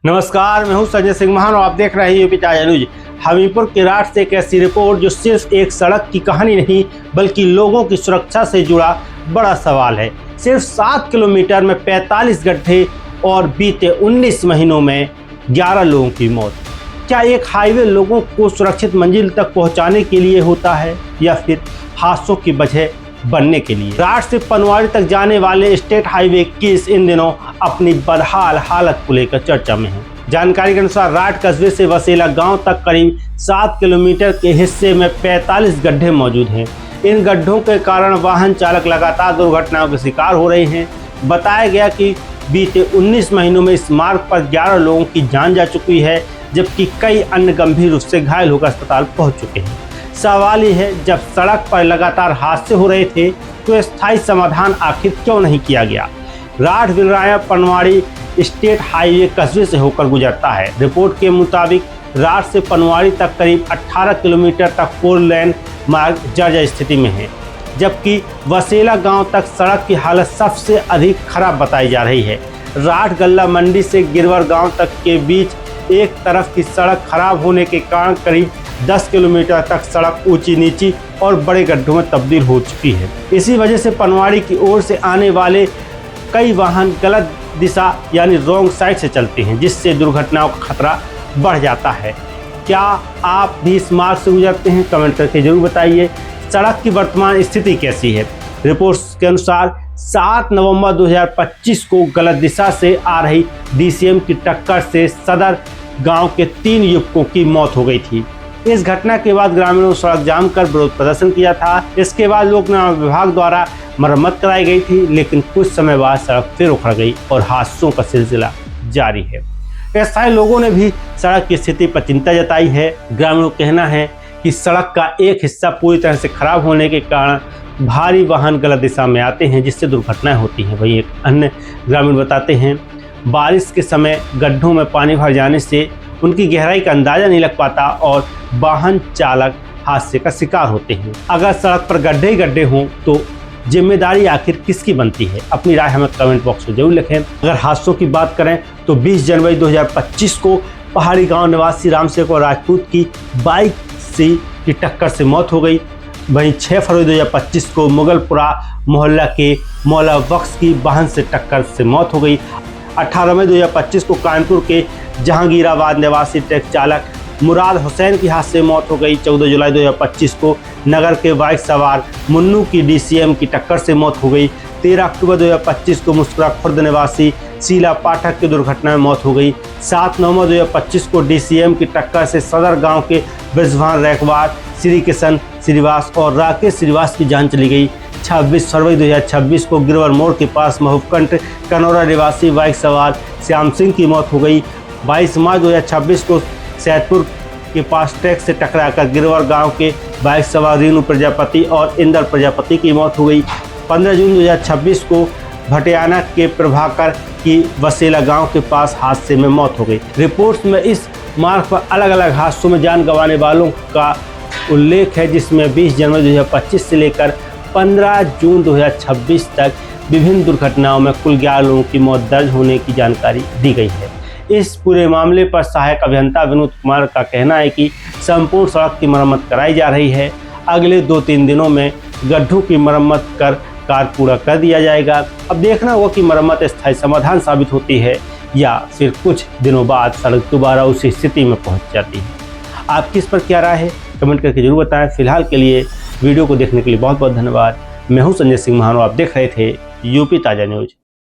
नमस्कार, मैं हूं संजय सिंह महान और आप देख रहे हैं यूपी ताजा न्यूज। हमीरपुर के राट से एक ऐसी रिपोर्ट जो सिर्फ एक सड़क की कहानी नहीं बल्कि लोगों की सुरक्षा से जुड़ा बड़ा सवाल है। सिर्फ 7 किलोमीटर में 45 गड्ढे और बीते 19 महीनों में 11 लोगों की मौत। क्या एक हाईवे लोगों को सुरक्षित मंजिल तक पहुंचाने के लिए होता है या फिर हादसों की वजह बनने के लिए? राट से पनवाड़ी तक जाने वाले स्टेट हाईवे 21 इन दिनों अपनी बदहाल हालत को लेकर चर्चा में है। जानकारी के अनुसार राट कस्बे से वसेला गांव तक करीब 7 किलोमीटर के हिस्से में 45 गड्ढे मौजूद हैं। इन गड्ढों के कारण वाहन चालक लगातार दुर्घटनाओं के शिकार हो रहे हैं। बताया गया कि बीते 19 महीनों में इस मार्ग पर 11 लोगों की जान जा चुकी है, जबकि कई अन्य गंभीर रूप से घायल होकर अस्पताल पहुंच चुके हैं। सवाल ये है, जब सड़क पर लगातार हादसे हो रहे थे तो स्थायी समाधान आखिर क्यों नहीं किया गया? राट बिलराया पनवाड़ी स्टेट हाईवे कस्बे से होकर गुजरता है। रिपोर्ट के मुताबिक राट से पनवाड़ी तक करीब 18 किलोमीटर तक 4 लेन मार्ग जर्जर स्थिति में है, जबकि वसेला गांव तक सड़क की हालत सबसे अधिक खराब बताई जा रही है। राट गल्ला मंडी से गिरवर गांव तक के बीच एक तरफ की सड़क खराब होने के कारण करीब 10 किलोमीटर तक सड़क ऊंची नीची और बड़े गड्ढों में तब्दील हो चुकी है। इसी वजह से पनवाड़ी की ओर से आने वाले कई वाहन गलत दिशा यानी रॉन्ग साइड से चलते हैं, जिससे दुर्घटनाओं का खतरा बढ़ जाता है। क्या आप भी इस मार्ग से गुजरते हैं? कमेंट करके जरूर बताइए। सड़क की वर्तमान स्थिति कैसी है? रिपोर्ट्स के अनुसार 7 नवंबर 2025 को गलत दिशा से आ रही DCM की टक्कर से सदर गांव के 3 युवकों की मौत हो गई थी। इस घटना के बाद ग्रामीणों ने सड़क जाम कर विरोध प्रदर्शन किया था। इसके बाद लोक निर्माण विभाग द्वारा मरम्मत कराई गई थी, लेकिन कुछ समय बाद सड़क फिर उखड़ गई और हादसों का सिलसिला जारी है। स्थानीय लोगों ने भी सड़क की स्थिति पर चिंता जताई है। ग्रामीणों का कहना है कि सड़क का एक हिस्सा पूरी तरह से खराब होने के कारण भारी वाहन गलत दिशा में आते हैं, जिससे दुर्घटनाएं होती हैं। वहीं एक अन्य ग्रामीण बताते हैं, बारिश के समय गड्ढों में पानी भर जाने से उनकी गहराई का अंदाजा नहीं लग पाता और वाहन चालक हादसे का शिकार होते हैं। अगर सड़क पर गड्ढे ही गड्ढे हों तो जिम्मेदारी आखिर किसकी बनती है? अपनी राय हमें कमेंट बॉक्स में जरूर लिखें। अगर हादसों की बात करें तो 20 जनवरी 2025 को पहाड़ी गांव निवासी रामसेवक राजपूत की बाइक से की टक्कर से मौत हो गई। वहीं 6 फरवरी 2025 को मुगलपुरा मोहल्ला के मौला बख्श की वाहन से टक्कर से मौत हो गई। 18 मई 2025 को कानपुर के जहांगीराबाद निवासी ट्रक चालक मुराद हुसैन की हादसे से मौत हो गई। 14 जुलाई 2025 को नगर के बाइक सवार मुन्नू की DCM की टक्कर से मौत हो गई। 13 अक्टूबर 2025 को मुस्कुरा खुर्द निवासी शीला पाठक की दुर्घटना में मौत हो गई। 7 नवंबर 2025 को DCM की टक्कर से सदर गांव के ब्रजभान रैकवार, श्री किशन श्रीवास और राकेश श्रीवास की जान चली गई। 26 फरवरी 2026 को गिरवर मोड़ के पास महबूबगंज कनौरा निवासी बाइक सवार श्याम सिंह की मौत हो गई। 22 मार्च 2026 को सैदपुर के पास ट्रक से टकराकर गिरवर गांव के बाइक सवार रीनू प्रजापति और इंदर प्रजापति की मौत हो गई। 15 जून 2026 को भटियाना के प्रभाकर की वसेला गांव के पास हादसे में मौत हो गई। रिपोर्ट्स में इस मार्ग पर अलग अलग हादसों में जान गंवाने वालों का उल्लेख है, जिसमें 20 जनवरी 2025 से लेकर 15 जून 2026 तक विभिन्न दुर्घटनाओं में कुल 11 लोगों की मौत दर्ज होने की जानकारी दी गई है। इस पूरे मामले पर सहायक अभियंता विनोद कुमार का कहना है कि संपूर्ण सड़क की मरम्मत कराई जा रही है। अगले 2-3 दिनों में गड्ढों की मरम्मत कर कार्य पूरा कर दिया जाएगा। अब देखना होगा कि मरम्मत स्थायी समाधान साबित होती है या फिर कुछ दिनों बाद सड़क दोबारा उसी स्थिति में पहुंच जाती है। आपकी इस पर क्या राय है? कमेंट करके जरूर बताएं। फिलहाल के लिए वीडियो को देखने के लिए बहुत बहुत धन्यवाद। मैं हूं संजय सिंह महान और आप देख रहे थे यूपी ताजा न्यूज।